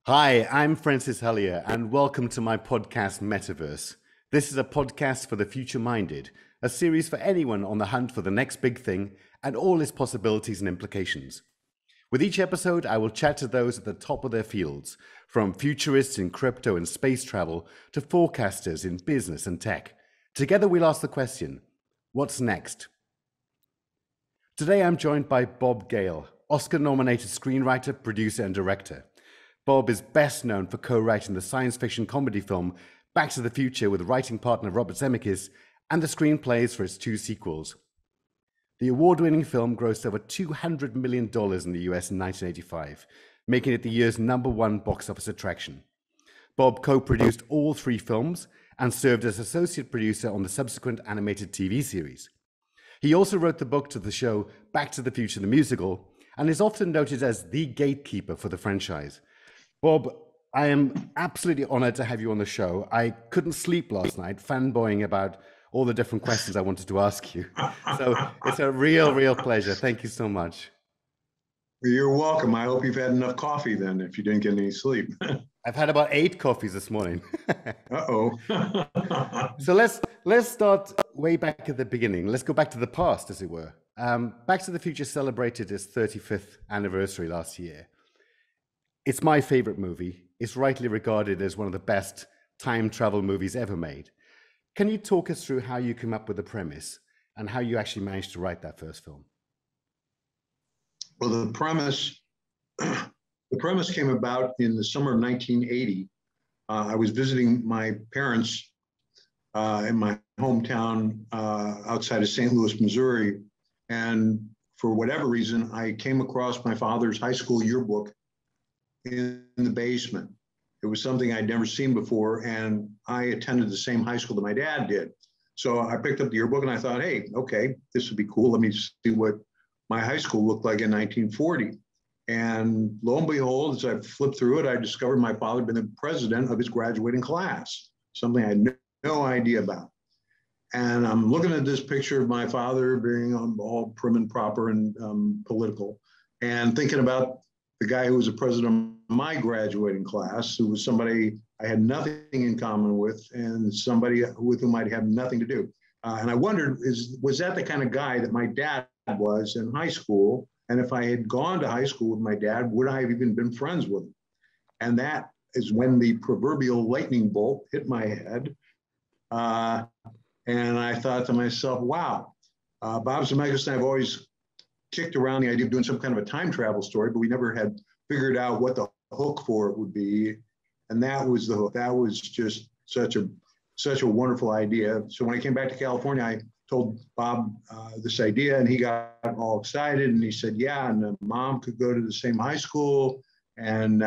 Hi, I'm Francis Hellier, and welcome to my podcast, Metaverse. This is a podcast for the future-minded, a series for anyone on the hunt for the next big thing and all its possibilities and implications. With each episode, I will chat to those at the top of their fields, from futurists in crypto and space travel to forecasters in business and tech. Together, we'll ask the question, what's next? Today, I'm joined by Bob Gale, Oscar-nominated screenwriter, producer, and director. Bob is best known for co-writing the science fiction comedy film Back to the Future with writing partner Robert Zemeckis and the screenplays for its two sequels. The award-winning film grossed over $200 million in the US in 1985, making it the year's #1 box office attraction. Bob co-produced all three films and served as associate producer on the subsequent animated TV series. He also wrote the book to the show Back to the Future the Musical and is often noted as the gatekeeper for the franchise. Bob, I am absolutely honored to have you on the show. I couldn't sleep last night fanboying about all the different questions I wanted to ask you. So it's a real pleasure. Thank you so much. You're welcome. I hope you've had enough coffee then if you didn't get any sleep. I've had about 8 coffees this morning. Uh-oh. So let's start way back at the beginning. Let's go back to the past, as it were. Back to the Future celebrated its 35th anniversary last year. It's my favorite movie. It's rightly regarded as one of the best time travel movies ever made. Can you talk us through how you came up with the premise and how you actually managed to write that first film? Well, the premise came about in the summer of 1980. I was visiting my parents in my hometown outside of St. Louis, Missouri. And for whatever reason, I came across my father's high school yearbook in the basement. It was something I'd never seen before, and I attended the same high school that my dad did. So I picked up the yearbook and I thought, hey, okay, this would be cool. Let me see what my high school looked like in 1940. And lo and behold, as I flipped through it, I discovered my father had been the president of his graduating class, something I had no idea about. And I'm looking at this picture of my father being all prim and proper and political, and thinking about the guy who was the president of my graduating class, who was somebody I had nothing in common with and somebody with whom I'd have nothing to do. And I wondered, was that the kind of guy that my dad was in high school? And if I had gone to high school with my dad, would I have even been friends with him? And that is when the proverbial lightning bolt hit my head. And I thought to myself, wow, Bob Zemeckis and I have always kicked around the idea of doing some kind of a time travel story, but we never had figured out what the hook for it would be. And that was the hook. That was just such a wonderful idea. So when I came back to California, I told Bob this idea, and he got all excited, and he said, yeah, and mom could go to the same high school, and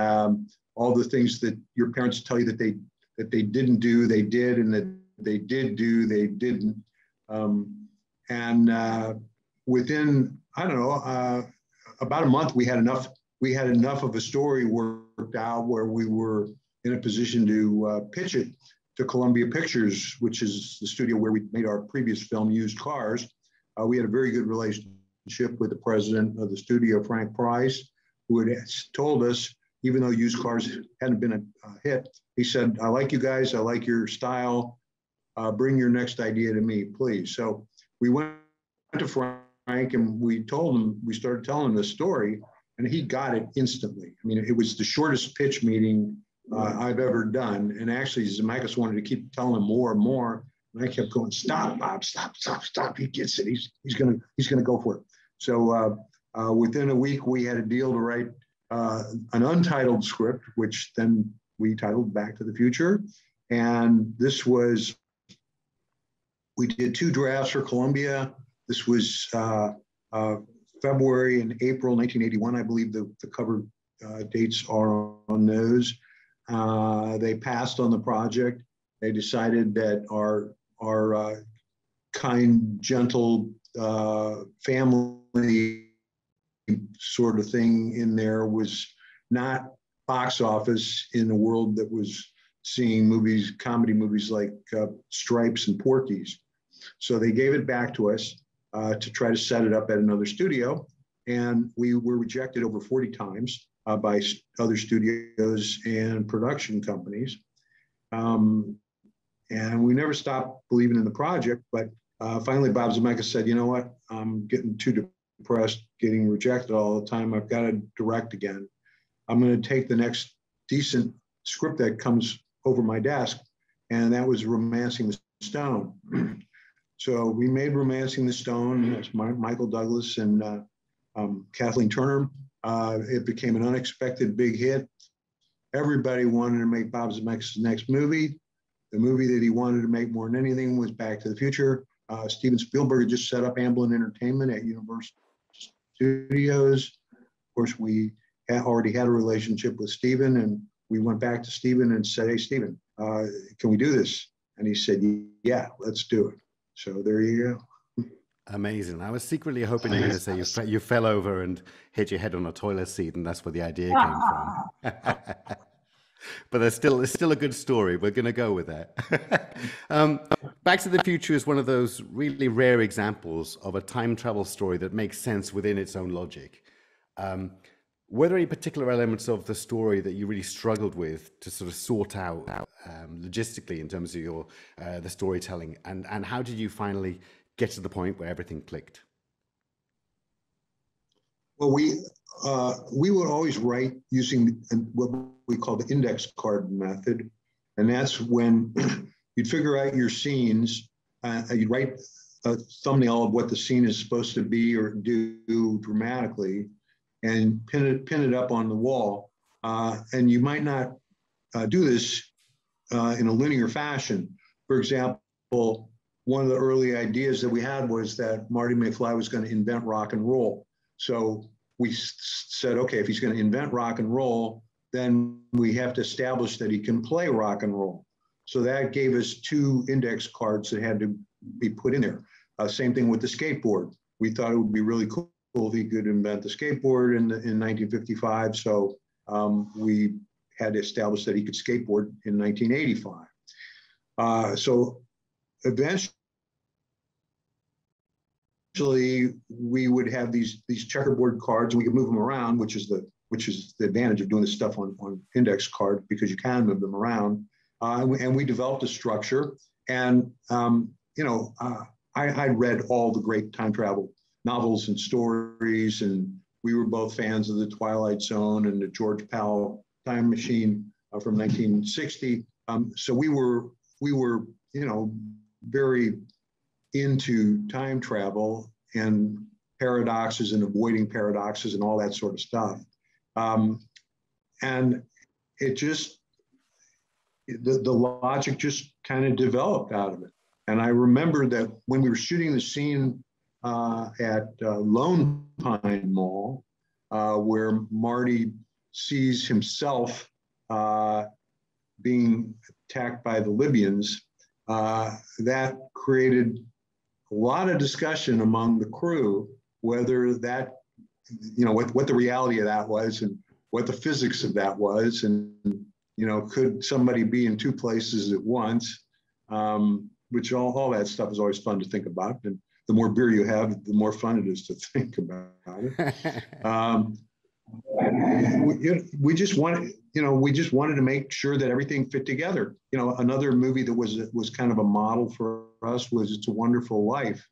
all the things that your parents tell you that they didn't do, they did, and that they did do, they didn't. Within, I don't know, about a month, we had enough of a story worked out where we were in a position to pitch it to Columbia Pictures, which is the studio where we made our previous film, Used Cars. We had a very good relationship with the president of the studio, Frank Price, who had told us, even though Used Cars hadn't been a hit, he said, I like you guys, I like your style, bring your next idea to me, please. So we went to Frank and we started telling him this story, and he got it instantly. I mean, it was the shortest pitch meeting I've ever done. And actually, Zemeckis wanted to keep telling him more and more. And I kept going, stop, Bob, stop. He gets it. He's gonna go for it. So within a week, we had a deal to write an untitled script, which then we titled Back to the Future. And we did 2 drafts for Columbia. This was February and April 1981, I believe the cover dates are on those. They passed on the project. They decided that our kind, gentle family sort of thing in there was not box office in a world that was seeing comedy movies like Stripes and Porky's. So they gave it back to us to try to set it up at another studio. And we were rejected over 40 times. by other studios and production companies. And we never stopped believing in the project, but finally Bob Zemeckis said, you know what, I'm getting too depressed, getting rejected all the time. I've got to direct again. I'm going to take the next decent script that comes over my desk. And that was Romancing the Stone. So we made Romancing the Stone. That's Michael Douglas and Kathleen Turner. It became an unexpected big hit. Everybody wanted to make Bob Zemeckis' next movie. The movie that he wanted to make more than anything was Back to the Future. Steven Spielberg had just set up Amblin Entertainment at Universal Studios. Of course, we already had a relationship with Steven, and we went back to Steven and said, hey, Steven, can we do this? And he said, yeah, let's do it. So there you go. Amazing. I was secretly hoping you were going to say you fell over and hit your head on a toilet seat, and that's where the idea came from. But it's still a good story. We're going to go with that. Back to the Future is one of those really rare examples of a time travel story that makes sense within its own logic. Were there any particular elements of the story that you really struggled with to sort of sort out logistically in terms of your the storytelling, and how did you finally get to the point where everything clicked? Well, we would always write using what we call the index card method, and that's when you'd figure out your scenes. You'd write a thumbnail of what the scene is supposed to be or do dramatically, and pin it up on the wall. And you might not do this in a linear fashion. For example, one of the early ideas that we had was that Marty McFly was going to invent rock and roll. So we said, okay, if he's going to invent rock and roll, then we have to establish that he can play rock and roll. So that gave us 2 index cards that had to be put in there. Same thing with the skateboard. We thought it would be really cool if he could invent the skateboard in 1955. So we had to establish that he could skateboard in 1985. So eventually, we would have these checkerboard cards, and we could move them around, which is the advantage of doing this stuff on index card, because you can move them around. And we developed a structure. And I'd read all the great time travel novels and stories, and we were both fans of the Twilight Zone and the George Powell Time Machine from 1960. So we were very into time travel and paradoxes and avoiding paradoxes and all that sort of stuff. And it just, the logic just kind of developed out of it. And I remember that when we were shooting the scene at Lone Pine Mall, where Marty sees himself being attacked by the Libyans, that created a lot of discussion among the crew, whether that, what the reality of that was and what the physics of that was. And, could somebody be in 2 places at once? Which all that stuff is always fun to think about. And the more beer you have, the more fun it is to think about it. We just wanted to make sure that everything fit together. Another movie that was kind of a model for us was It's a Wonderful Life.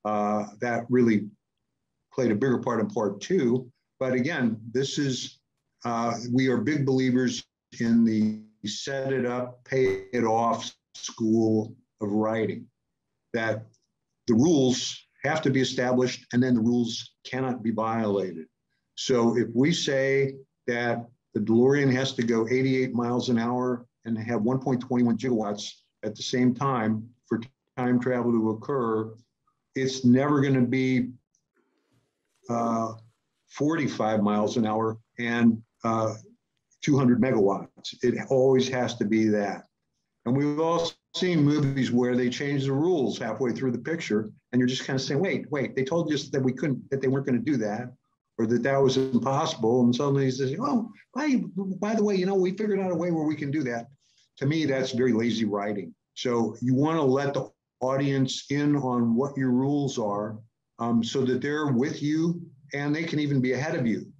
That really played a bigger part in part 2. But again, we are big believers in the set it up, pay it off school of writing, that the rules have to be established and then the rules cannot be violated. So if we say that the DeLorean has to go 88 miles an hour and have 1.21 gigawatts at the same time for time travel to occur, it's never going to be 45 miles an hour and 200 megawatts. It always has to be that. And we've all seen movies where they change the rules halfway through the picture, and you're just kind of saying, wait, they told us that that they weren't going to do that, or that was impossible. And suddenly he says, oh, by the way, we figured out a way where we can do that. To me, that's very lazy writing. So you want to let the audience in on what your rules are, so that they're with you and they can even be ahead of you.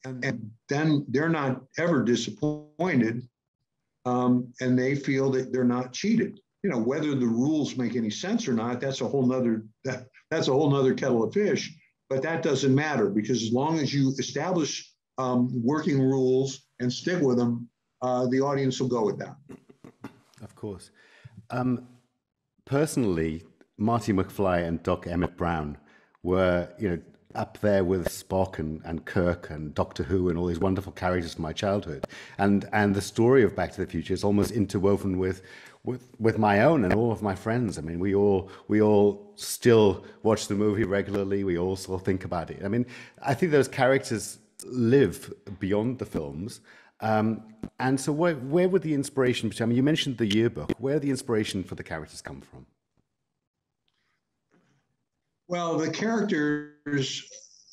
and then they're not ever disappointed, and they feel that they're not cheated. You know, whether the rules make any sense or not, that's a whole nother kettle of fish. But that doesn't matter, because as long as you establish working rules and stick with them, the audience will go with that. Of course. Personally, Marty McFly and Doc Emmett Brown were, up there with Spock and Kirk and Doctor Who and all these wonderful characters from my childhood. And the story of Back to the Future is almost interwoven with my own and all of my friends. I mean, we all still watch the movie regularly. We all still think about it. I mean, I think those characters live beyond the films. And so where would the inspiration, I mean, you mentioned the yearbook, where the inspiration for the characters come from? Well, the characters,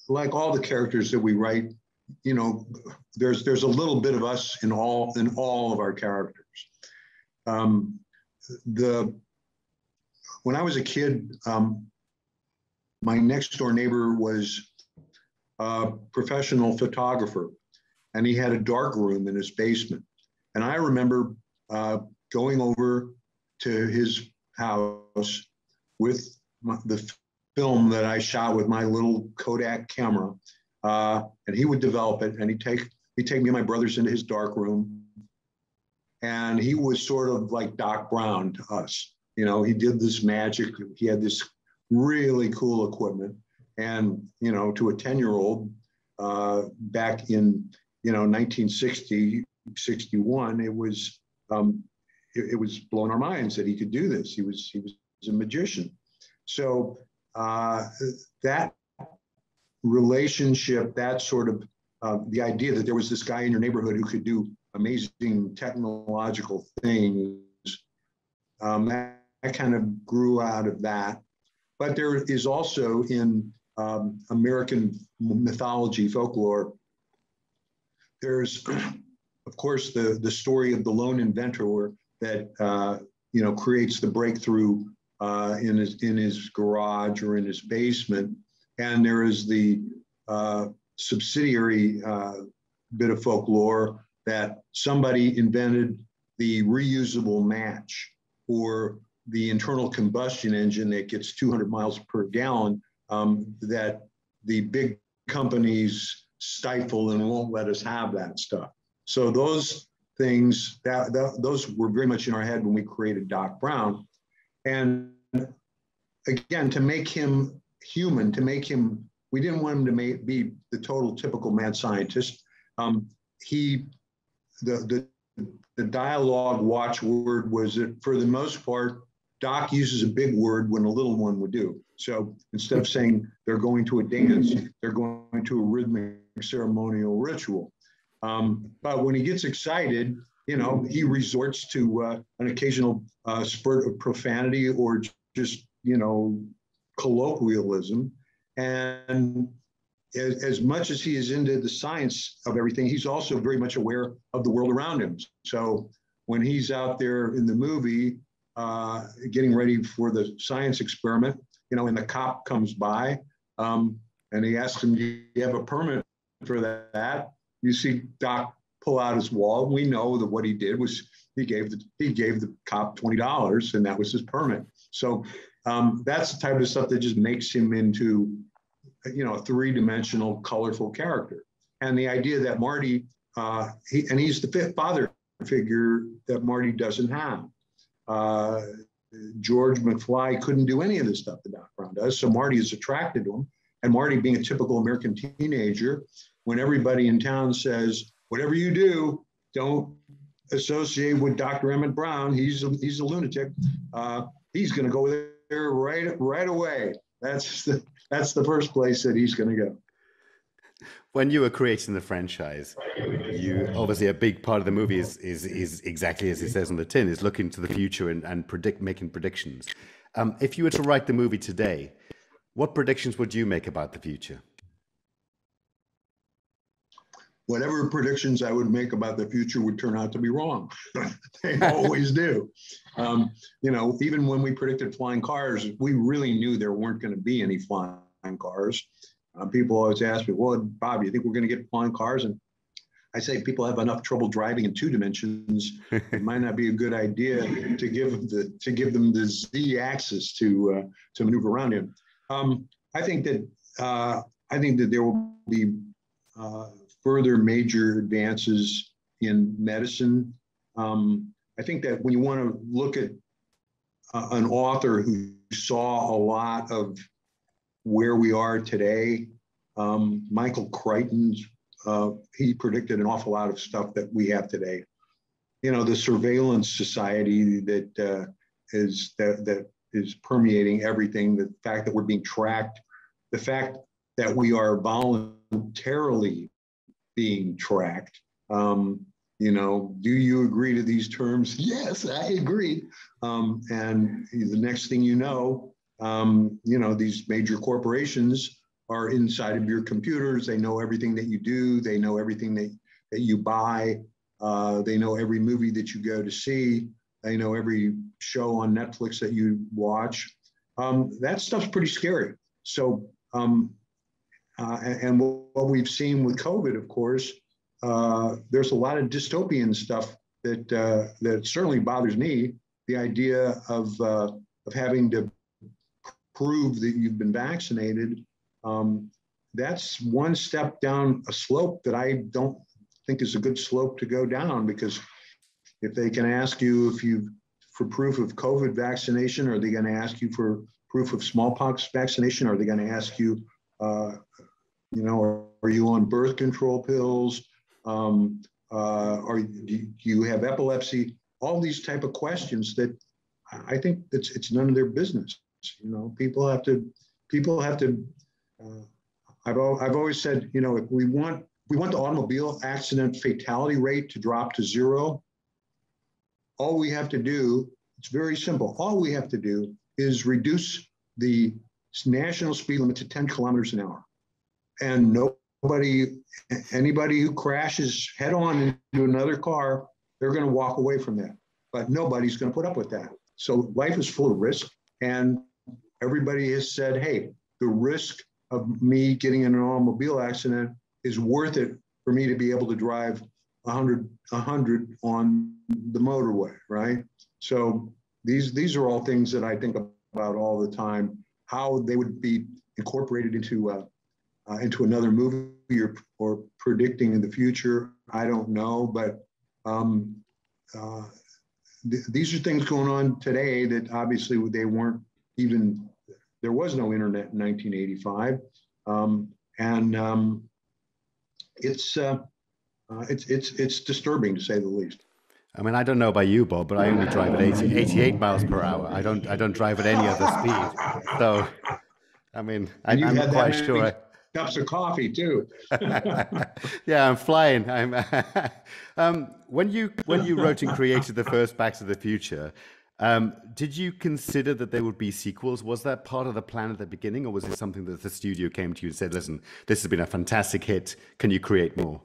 like all the characters that we write, there's a little bit of us in all of our characters. When I was a kid, my next door neighbor was a professional photographer, and he had a dark room in his basement. And I remember going over to his house with the film that I shot with my little Kodak camera, and he would develop it, and he'd take me and my brothers into his dark room, and he was sort of like Doc Brown to us. He did this magic. He had this really cool equipment, and to a 10-year-old back in 1960, 61, it was blowing our minds that he could do this. He was a magician. So that relationship, that sort of the idea that there was this guy in your neighborhood who could do amazing technological things, that kind of grew out of that. But there is also in American mythology, folklore, there's, of course, the story of the lone inventor that creates the breakthrough in his garage or in his basement, and there is the subsidiary bit of folklore that somebody invented the reusable match or the internal combustion engine that gets 200 miles per gallon, that the big companies stifle and won't let us have that stuff. So those things, those were very much in our head when we created Doc Brown. And again, to make him human, we didn't want him to be the total typical mad scientist. The dialogue watchword was that for the most part, Doc uses a big word when a little one would do. So instead of saying they're going to a dance, they're going to a rhythmic ceremonial ritual. But when he gets excited, he resorts to an occasional spurt of profanity or just, colloquialism. And as much as he is into the science of everything, he's also very much aware of the world around him. So when he's out there in the movie, getting ready for the science experiment, and the cop comes by, and he asks him, "Do you have a permit for that?" You see Doc pull out his wallet. We know that what he did was he gave the cop $20, and that was his permit. So that's the type of stuff that just makes him into a three-dimensional, colorful character. And the idea that Marty, he's the fifth father figure that Marty doesn't have. George McFly couldn't do any of the stuff that Doc Brown does, so Marty is attracted to him. And Marty, being a typical American teenager, when everybody in town says, "Whatever you do, don't associate with Dr. Emmett Brown. He's a lunatic." He's going to go there right away. That's the first place that he's going to go. When you were creating the franchise, you obviously a big part of the movie is exactly as it says on the tin, is looking to the future and making predictions. If you were to write the movie today, what predictions would you make about the future? Whatever predictions I would make about the future would turn out to be wrong. They always do. Even when we predicted flying cars, we really knew there weren't going to be any flying cars. People always ask me, well, Bob, you think we're going to get flying cars? And I say people have enough trouble driving in 2 dimensions. It might not be a good idea to give them the Z axis to maneuver around in. I think that there will be further major advances in medicine. I think that when you want to look at an author who saw a lot of where we are today, Michael Crichton, he predicted an awful lot of stuff that we have today. You know, the surveillance society that is permeating everything, the fact that we're being tracked, the fact that we are voluntarily being tracked. You know, do you agree to these terms? Yes, I agree. And the next thing you know, these major corporations are inside of your computers. They know everything that you do. They know everything that you buy. They know every movie that you go to see. They know every show on Netflix that you watch. That stuff's pretty scary. So, and what we've seen with COVID, of course, there's a lot of dystopian stuff that certainly bothers me. The idea of having to prove that you've been vaccinated, that's one step down a slope that I don't think is a good slope to go down, because if they can ask you for proof of COVID vaccination, are they going to ask you for proof of smallpox vaccination? Are they going to ask you, are you on birth control pills? Do you have epilepsy? All these type of questions that I think it's none of their business. You know, people have to. I've always said, you know, if we want the automobile accident fatality rate to drop to 0, all we have to do, it's very simple. All we have to do is reduce the national speed limit to 10 kilometers an hour, and anybody who crashes head on into another car, they're going to walk away from that. But nobody's going to put up with that. So life is full of risk, and everybody has said, hey, the risk of me getting in an automobile accident is worth it for me to be able to drive 100 on the motorway, right? So these are all things that I think about all the time. How they would be incorporated into another movie or predicting in the future, I don't know. But these are things going on today that obviously they weren't even. There was no internet in 1985, it's disturbing, to say the least. I mean, I don't know about you, Bob, but I only drive at 88 miles per hour. I don't drive at any other speed. So, I mean, I'm not quite sure. Cups of coffee too. Yeah, I'm flying. When you wrote and created the first Back to the Future, did you consider that there would be sequels? Was that part of the plan at the beginning, or was it something that the studio came to you and said, listen, this has been a fantastic hit, can you create more?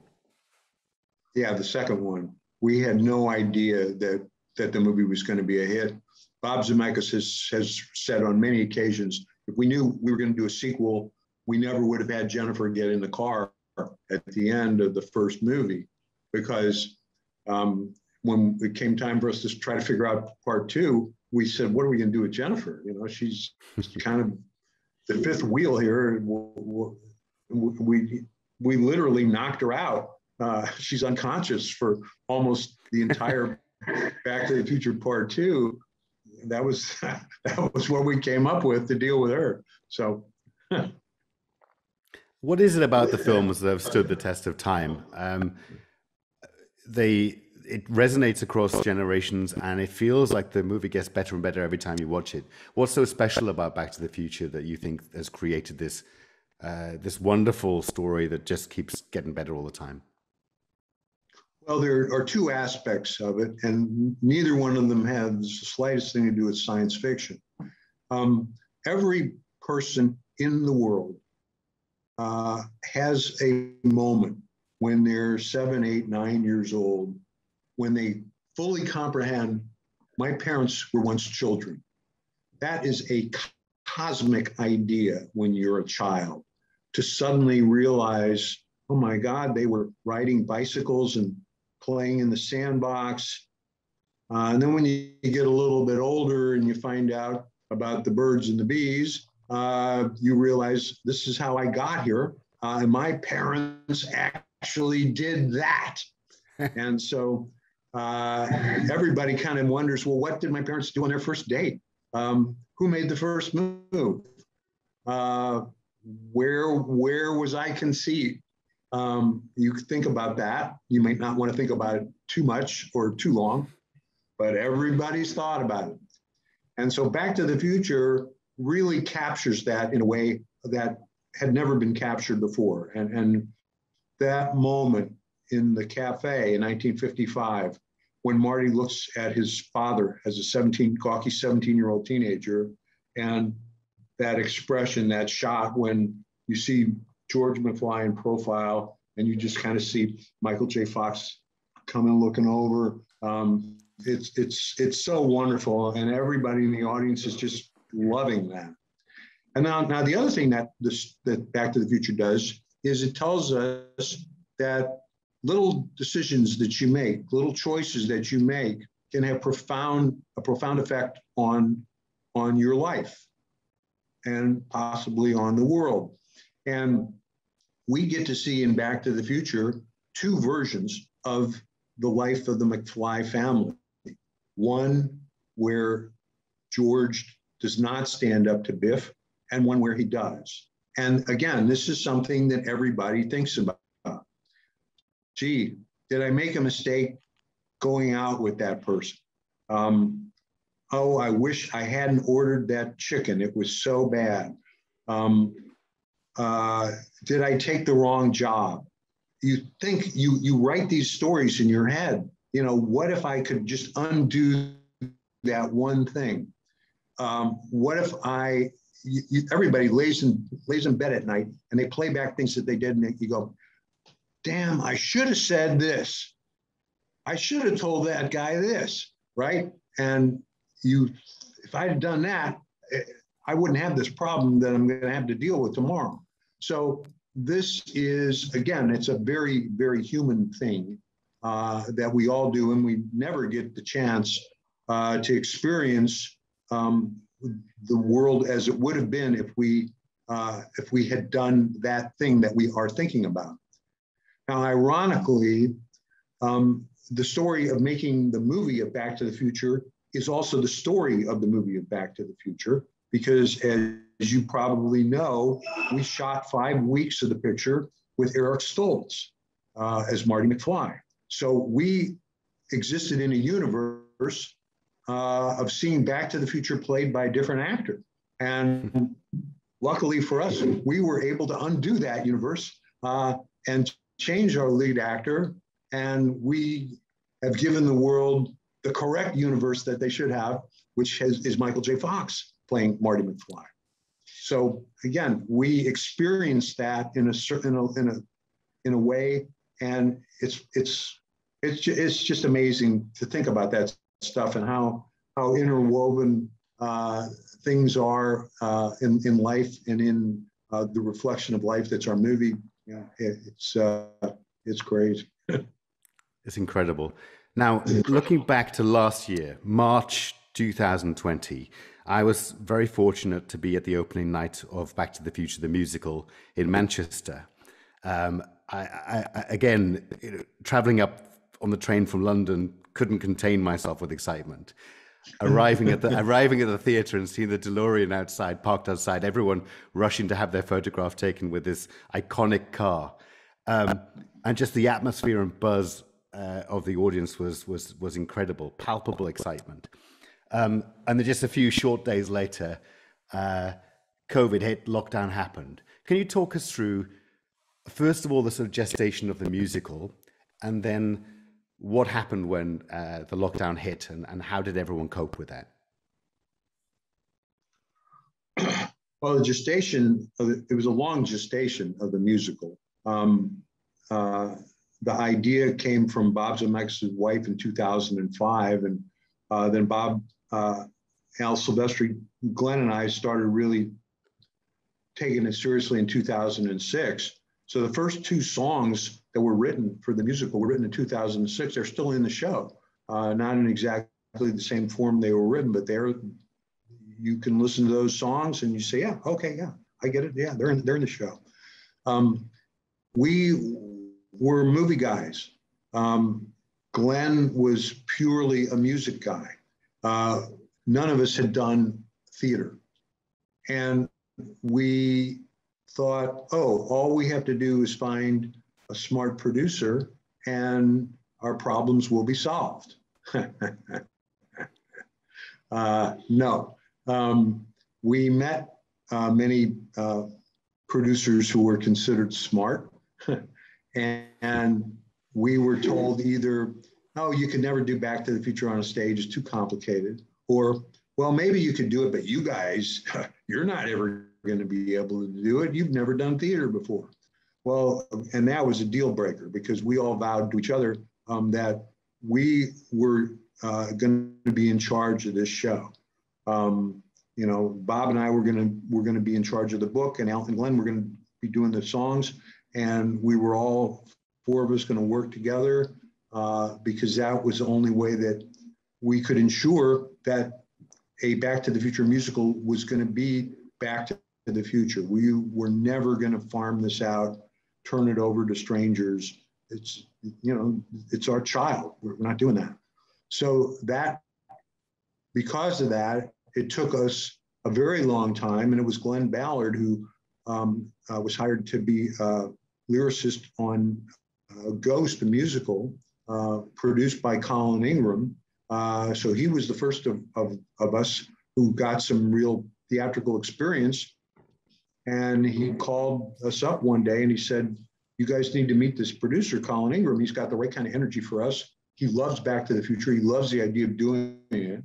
Yeah, the second one. We had no idea that the movie was going to be a hit. Bob Zemeckis has said on many occasions, if we knew we were going to do a sequel, we never would have had Jennifer get in the car at the end of the first movie, because when it came time for us to try to figure out part 2, we said, what are we going to do with Jennifer? You know, she's kind of the fifth wheel here. We literally knocked her out. She's unconscious for almost the entire Back to the Future Part 2. That was what we came up with to deal with her. So, what is it about the films that have stood the test of time? It resonates across generations, and it feels like the movie gets better and better every time you watch it. What's so special about Back to the Future that you think has created this wonderful story that just keeps getting better all the time? Well, there are 2 aspects of it, and neither one of them has the slightest thing to do with science fiction. Every person in the world has a moment when they're 7, 8, 9 years old, when they fully comprehend, my parents were once children. That is a cosmic idea when you're a child, to suddenly realize, oh my God, they were riding bicycles and playing in the sandbox. And then when you get a little bit older and you find out about the birds and the bees, you realize this is how I got here. And my parents actually did that. And so everybody kind of wonders, well, what did my parents do on their first date? Who made the first move? Where was I conceived? You think about that. You might not want to think about it too much or too long, but everybody's thought about it. And so Back to the Future really captures that in a way that had never been captured before. And that moment in the cafe in 1955, when Marty looks at his father as a gawky 17-year-old teenager, and that expression, that shot when you see George McFly in profile and you just kind of see Michael J. Fox coming, looking over. It's so wonderful, and everybody in the audience is just loving that. And now the other thing that Back to the Future does is it tells us that little decisions that you make, little choices that you make, can have a profound effect on your life and possibly on the world. And we get to see in Back to the Future two versions of the life of the McFly family. One where George does not stand up to Biff, and one where he does. And again, this is something that everybody thinks about. Gee, did I make a mistake going out with that person? Oh, I wish I hadn't ordered that chicken. It was so bad. Did I take the wrong job? You think, you write these stories in your head. You know, what if I could just undo that one thing? What if everybody lays in bed at night and they play back things that they did, and you go, damn, I should have said this. I should have told that guy this, right? And if I had done that, I wouldn't have this problem that I'm going to have to deal with tomorrow. So this is, again, it's a very, very human thing that we all do, and we never get the chance to experience the world as it would have been if we had done that thing that we are thinking about. Now, ironically, the story of making the movie of Back to the Future is also the story of the movie of Back to the Future, because as you probably know, we shot 5 weeks of the picture with Eric Stoltz as Marty McFly. So we existed in a universe of seeing Back to the Future played by a different actor. And luckily for us, we were able to undo that universe and change our lead actor. And we have given the world the correct universe that they should have, which is Michael J. Fox playing Marty McFly. So again, we experienced that in a way, and it's just amazing to think about that stuff and how interwoven things are in life and in the reflection of life that's our movie. Yeah, it's great. It's incredible. Now, looking back to last year, March 2020, I was very fortunate to be at the opening night of Back to the Future, the musical, in Manchester. Again, traveling up on the train from London, couldn't contain myself with excitement. Arriving at the theatre and seeing the DeLorean outside, parked outside, everyone rushing to have their photograph taken with this iconic car, and just the atmosphere and buzz of the audience was incredible, palpable excitement. And then just a few short days later, COVID hit, lockdown happened. Can you talk us through, first of all, the sort of gestation of the musical, and then what happened when the lockdown hit, and how did everyone cope with that? Well, it was a long gestation of the musical. The idea came from Bob Zemeckis' wife in 2005, and then Bob, Al Silvestri, Glenn, and I started really taken it seriously in 2006. So the first two songs that were written for the musical were written in 2006. They're still in the show, not in exactly the same form they were written, but you can listen to those songs and you say, yeah, okay, yeah, I get it. Yeah, they're in the show. We were movie guys. Glenn was purely a music guy. None of us had done theater. And we thought, oh, all we have to do is find a smart producer and our problems will be solved. No. We met many producers who were considered smart, and we were told either, oh, you could never do Back to the Future on a stage, it's too complicated, or, well, maybe you could do it, but you guys, you're not ever going to be able to do it. You've never done theater before. Well, and that was a deal breaker because we all vowed to each other that we were going to be in charge of this show. You know, Bob and I were going to be in charge of the book, and Al and Glenn were going to be doing the songs, and we were all four of us going to work together because that was the only way that we could ensure that a Back to the Future musical was going to be Back to the Future. We were never going to farm this out, turn it over to strangers. It's, you know, it's our child. We're not doing that. So that, because of that, it took us a very long time, and it was Glenn Ballard who was hired to be a lyricist on Ghost, the musical, produced by Colin Ingram. So he was the first of us who got some real theatrical experience. And he called us up one day and he said, you guys need to meet this producer, Colin Ingram. He's got the right kind of energy for us. He loves Back to the Future. He loves the idea of doing it.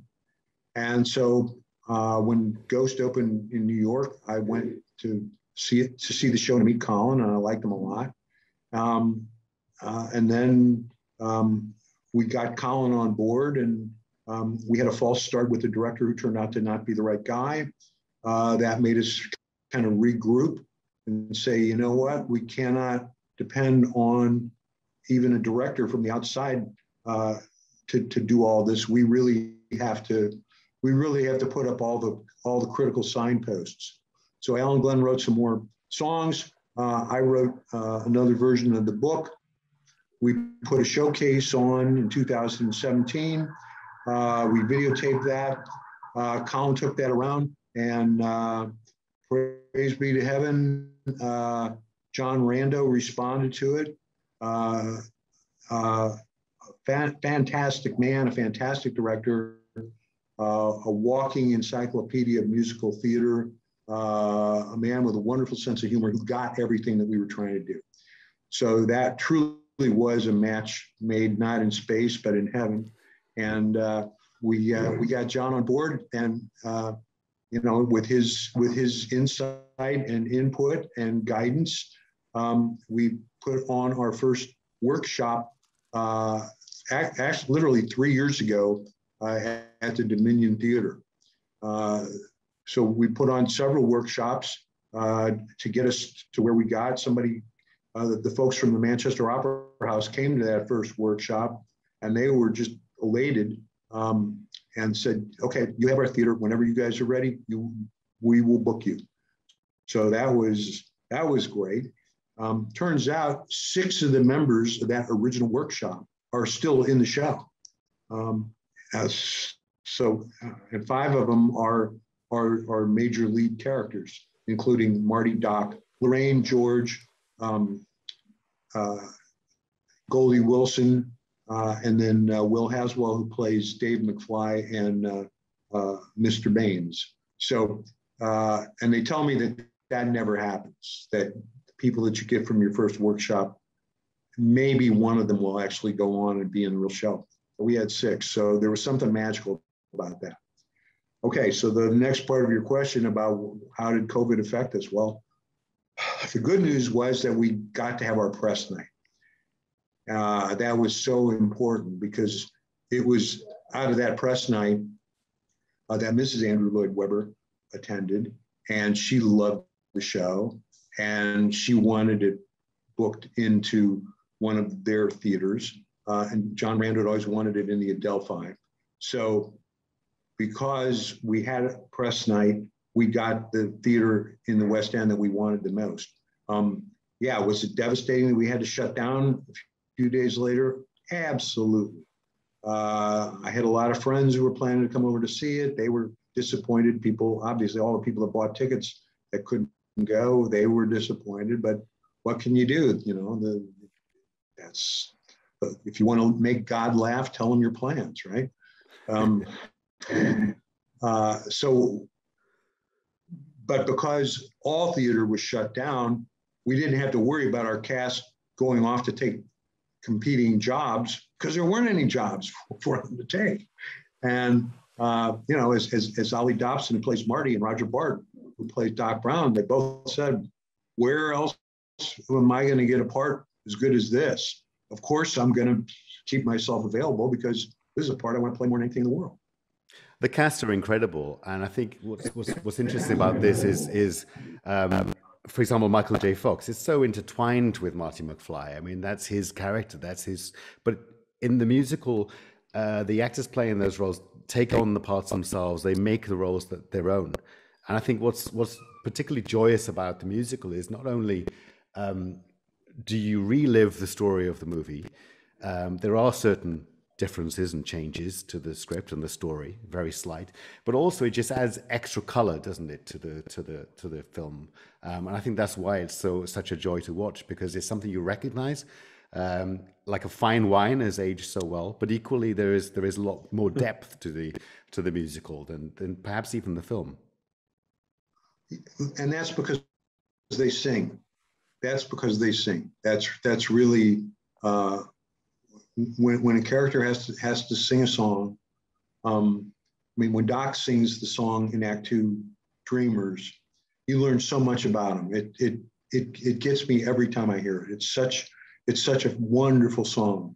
And so when Ghost opened in New York, I went to see the show, to meet Colin, and I liked him a lot. And then we got Colin on board, and we had a false start with the director who turned out to not be the right guy. That made us kind of regroup and say, you know what, we cannot depend on even a director from the outside to do all this. We really have to put up all the critical signposts. So Alan Glenn wrote some more songs. I wrote another version of the book. We put a showcase on in 2017. We videotaped that. Colin took that around, and praise be to heaven, John Rando responded to it. Fantastic man, a fantastic director, a walking encyclopedia of musical theater, a man with a wonderful sense of humor who got everything that we were trying to do. So that truly was a match made not in space, but in heaven. And we got John on board, and you know, with his insight and input and guidance, we put on our first workshop, actually literally 3 years ago at the Dominion Theater. So we put on several workshops to get us to where we got. The folks from the Manchester Opera House came to that first workshop, and they were just elated and said, okay, you have our theater. Whenever you guys are ready, we will book you. So that was great. Turns out 6 of the members of that original workshop are still in the show. And 5 of them are major lead characters, including Marty Doc, Lorraine George, Goldie Wilson, and then Will Haswell, who plays Dave McFly and Mr. Baines. So, and they tell me that never happens, that the people that you get from your first workshop, maybe one of them will actually go on and be in the real show. We had 6, so there was something magical about that. Okay, so the next part of your question about how did COVID affect us? Well, the good news was that we got to have our press night. That was so important because it was out of that press night that Mrs. Andrew Lloyd Webber attended, and she loved the show, and she wanted it booked into one of their theaters. And John Rando always wanted it in the Adelphi. So because we had a press night, we got the theater in the West End that we wanted the most. Yeah, was it devastating that we had to shut down a few days later? Absolutely. I had a lot of friends who were planning to come over to see it. They were disappointed. People, obviously, all the people that bought tickets that couldn't go, they were disappointed. But what can you do? You know, that's if you want to make God laugh, tell him your plans, right? But because all theater was shut down, we didn't have to worry about our cast going off to take competing jobs because there weren't any jobs for them to take. And, you know, as Ollie Dobson, who plays Marty, and Roger Bart, who plays Doc Brown, they both said, where else am I going to get a part as good as this? Of course, I'm going to keep myself available because this is a part I want to play more than anything in the world. The cast are incredible, and I think what's interesting about this is for example, Michael J. Fox is so intertwined with Marty McFly. I mean, that's his character, that's his. But in the musical, the actors playing those roles take on the parts themselves. They make the roles their own, and I think what's particularly joyous about the musical is not only do you relive the story of the movie, there are certain differences and changes to the script and the story, very slight, but also it just adds extra color, doesn't it, to the film? And I think that's why it's such a joy to watch, because it's something you recognize, like a fine wine has aged so well. But equally, there is a lot more depth to the musical than perhaps even the film. And that's because they sing. That's because they sing. That's really. When a character has to sing a song, I mean, when Doc sings the song in Act 2, Dreamers, you learn so much about him. It gets me every time I hear it. It's such a wonderful song,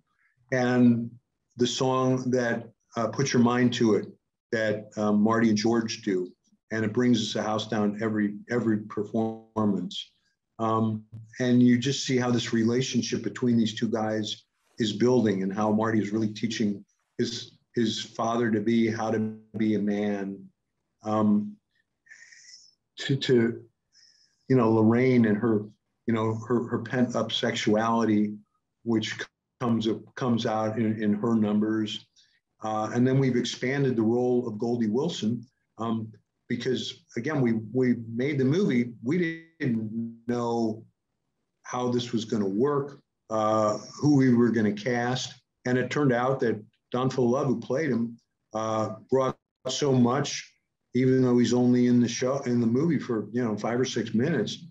and the song that Put Your Mind to It that Marty and George do, and it brings us a house down every performance, and you just see how this relationship between these two guys is building, and how Marty is really teaching his father how to be a man, to you know, Lorraine and her, you know, her pent up sexuality, which comes out in her numbers, and then we've expanded the role of Goldie Wilson, because again, we made the movie, we didn't know how this was going to work. Who we were going to cast, and it turned out that Don Full-Love, who played him, brought so much, even though he's only in the movie for 5 or 6 minutes.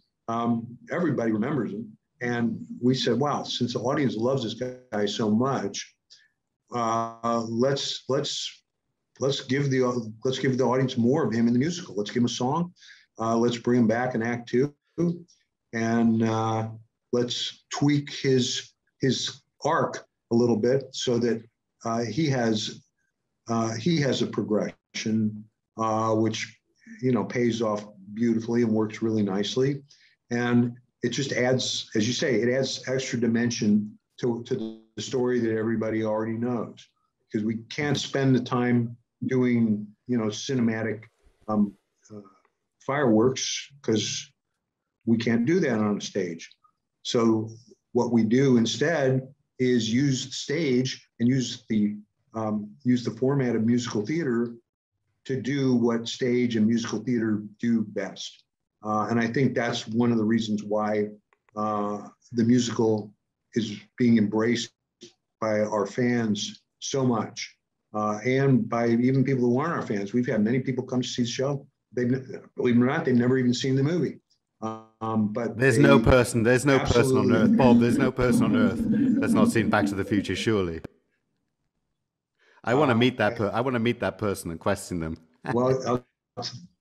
Everybody remembers him, and we said, "Wow, since the audience loves this guy so much, let's give the audience more of him in the musical. Let's give him a song. Let's bring him back in Act 2, and let's tweak his arc a little bit so that he has a progression, which pays off beautifully and works really nicely, and it just adds, as you say, it adds extra dimension to the story that everybody already knows, because we can't spend the time doing cinematic fireworks, because we can't do that on a stage. So what we do instead is use stage and use the format of musical theater to do what stage and musical theater do best. And I think that's one of the reasons why the musical is being embraced by our fans so much, and by even people who aren't our fans. We've had many people come to see the show. Believe it or not, they've never even seen the movie. But there's no person on earth, Bob. There's no person on earth that's not seen Back to the Future. Surely, I want to meet that. I want to meet that person and question them. Well,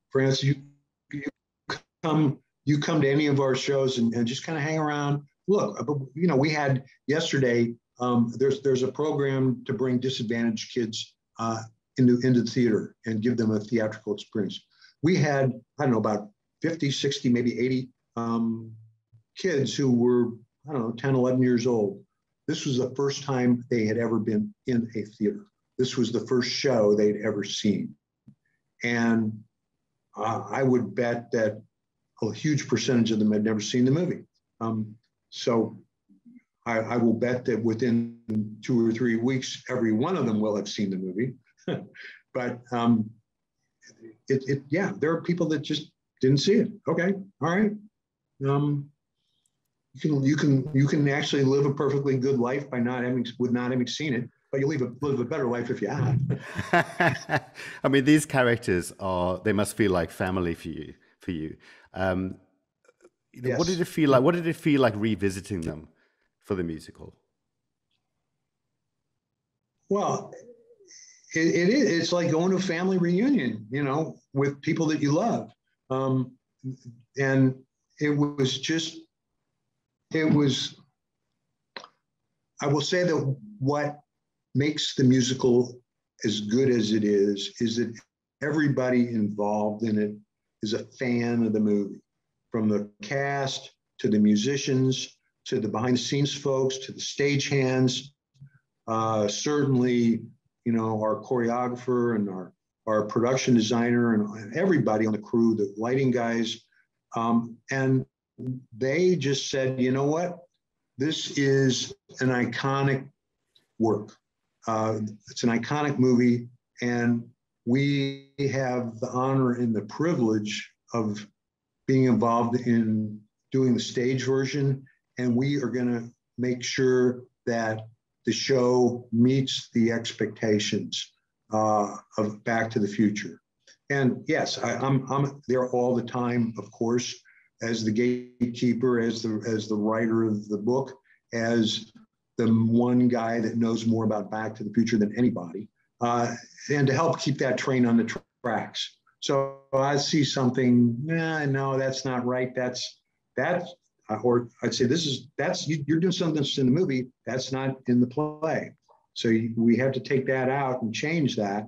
France, you come to any of our shows and just kind of hang around. Look, we had yesterday. There's a program to bring disadvantaged kids into the theater and give them a theatrical experience. We had, I don't know, about 50, 60, maybe 80 kids who were, I don't know, 10, 11 years old. This was the first time they had ever been in a theater. This was the first show they'd ever seen. And I would bet that a huge percentage of them had never seen the movie. So I will bet that within 2 or 3 weeks, every one of them will have seen the movie. But yeah, there are people that just didn't see it. Okay, all right. You can actually live a perfectly good life by not having seen it, but you live a better life if you have. I mean, these characters they must feel like family for you. Yes. What did it feel like? What did it feel like revisiting them for the musical? Well, it's like going to a family reunion, with people that you love. And I will say that what makes the musical as good as it is that everybody involved in it is a fan of the movie, from the cast to the musicians, to the behind the scenes folks, to the stagehands, certainly, our choreographer and our production designer and everybody on the crew, the lighting guys. And they just said, you know what? This is an iconic work. It's an iconic movie, and we have the honor and the privilege of being involved in doing the stage version, and we are going to make sure that the show meets the expectations of Back to the Future. And yes, I'm there all the time, of course, as the gatekeeper, as the writer of the book, as the one guy that knows more about Back to the Future than anybody, and to help keep that train on the tracks. So I see something, no, that's not right. Or I'd say you're doing something that's in the movie, that's not in the play. So we have to take that out and change that.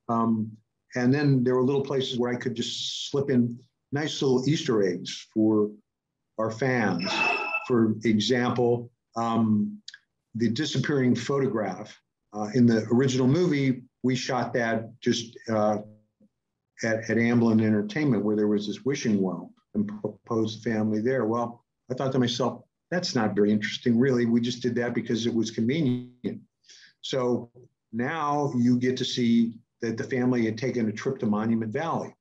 And then there were little places where I could just slip in nice little Easter eggs for our fans. For example, the disappearing photograph. In the original movie, we shot that just at Amblin Entertainment, where there was this wishing well and proposed family there. Well, I thought to myself, that's not very interesting, really. We just did that because it was convenient. So now you get to see that the family had taken a trip to Monument Valley.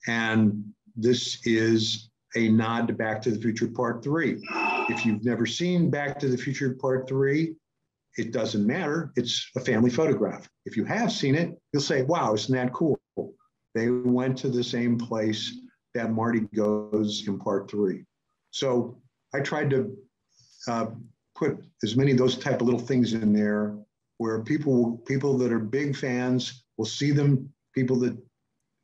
And this is a nod to Back to the Future Part 3. If you've never seen Back to the Future Part 3, it doesn't matter. It's a family photograph. If you have seen it, you'll say, wow, isn't that cool? They went to the same place that Marty goes in Part 3. So I tried to put as many of those type of little things in there where people that are big fans will see them. People that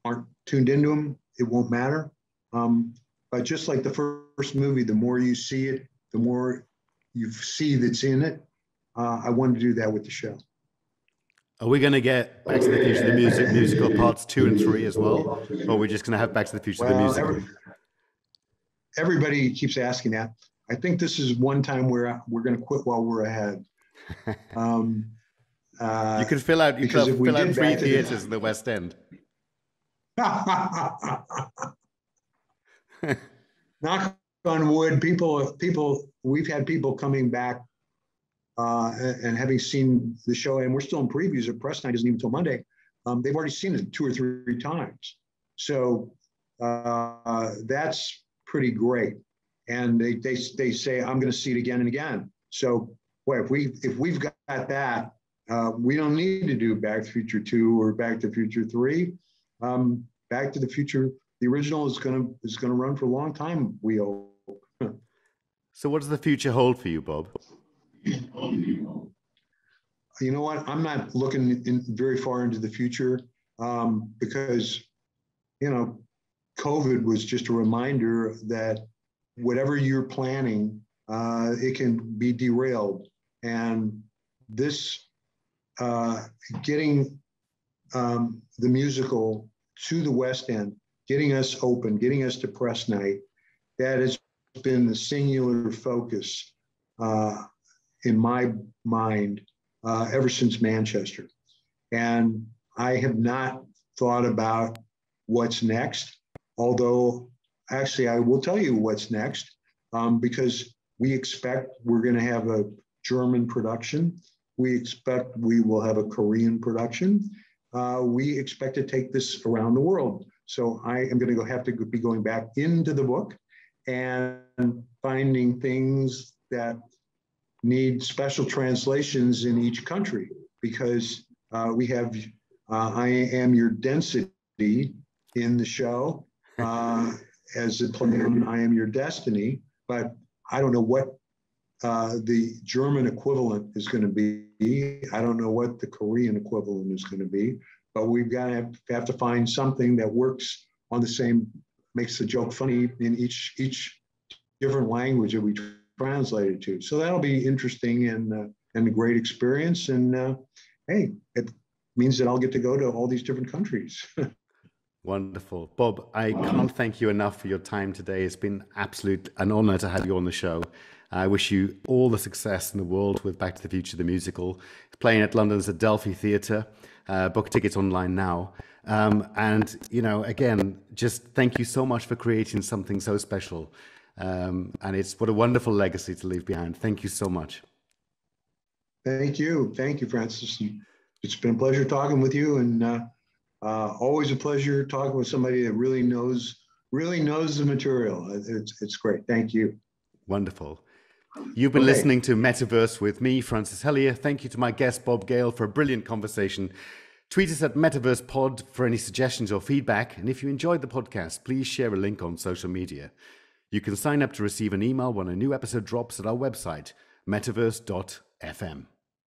aren't tuned into them, it won't matter. But just like the first movie, the more you see it, the more you see that's in it. I wanted to do that with the show. Are we going to get Back to the Future, the musical parts 2 and 3 as well? Or are we just going to have Back to the Future, the musical? Everybody keeps asking that. I think this is one time where we're going to quit while we're ahead. You could fill out 3 theaters in the West End. Knock on wood, we've had people coming back and having seen the show, and we're still in previews. The press night isn't even until Monday. They've already seen it 2 or 3 times. So that's pretty great. And they say, I'm going to see it again and again. So boy, if we've got that, we don't need to do Back to the Future 2 or Back to the Future 3. Back to the Future, the original is going to run for a long time, we hope. So what does the future hold for you, Bob? You know what? I'm not looking very far into the future because, COVID was just a reminder that whatever you're planning, it can be derailed. And this, getting the musical to the West End getting us open, getting us to press night. That has been the singular focus in my mind ever since Manchester. And I have not thought about what's next, although actually I will tell you what's next, because we expect we're going to have a German production. We expect we will have a Korean production. We expect to take this around the world. So I am going to have to be going back into the book and finding things that need special translations in each country, because we have I Am Your Density in the show as a play on I Am Your Destiny, but I don't know what the German equivalent is going to be. I don't know what the Korean equivalent is going to be, but we've got to have to find something that works on the same, makes the joke funny in each different language that we translate it to. So that'll be interesting and a great experience. And hey, it means that I'll get to go to all these different countries. Wonderful. Bob, I can't thank you enough for your time today. It's been an honor to have you on the show. I wish you all the success in the world with Back to the Future, the musical. It's playing at London's Adelphi Theatre. Book tickets online now. And, again, just thank you so much for creating something so special. And it's what a wonderful legacy to leave behind. Thank you so much. Thank you. Thank you, Francis. It's been a pleasure talking with you, and always a pleasure talking with somebody that really knows the material. It's great. Thank you. Wonderful. You've been listening to Metaverse with me, Francis Hellier. Thank you to my guest, Bob Gale, for a brilliant conversation. Tweet us at MetaversePod for any suggestions or feedback. And if you enjoyed the podcast, please share a link on social media. You can sign up to receive an email when a new episode drops at our website, metaverse.fm.